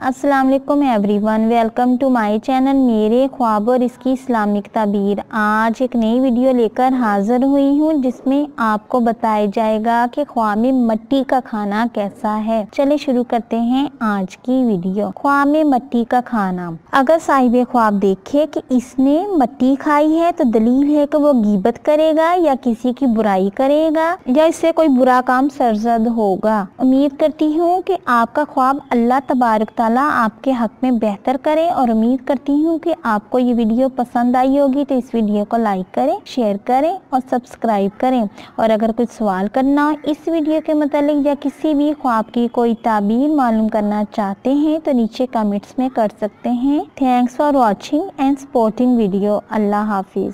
अस्सलाम वालेकुम everyone, welcome to my channel मेरे ख्वाब और इसकी इस्लामिक ताबीर। आज एक नई वीडियो लेकर हाजिर हुई हूँ जिसमें आपको बताया जाएगा कि ख्वाब में मट्टी का खाना कैसा है। चले शुरू करते हैं आज की वीडियो। ख्वाब में मट्टी का खाना। अगर साहिब ख्वाब देखे कि इसने मट्टी खाई है तो दलील है कि वो गीबत करेगा या किसी की बुराई करेगा या इससे कोई बुरा काम सरजद होगा। उम्मीद करती हूँ कि आपका ख्वाब अल्लाह तबारक आपके हक में बेहतर करें और उम्मीद करती हूँ कि आपको ये वीडियो पसंद आई होगी तो इस वीडियो को लाइक करें, शेयर करें और सब्सक्राइब करें। और अगर कुछ सवाल करना हो इस वीडियो के मतलब या किसी भी ख्वाब की कोई ताबीर मालूम करना चाहते हैं तो नीचे कमेंट्स में कर सकते हैं। Thanks for watching and supporting video. Allah Hafiz.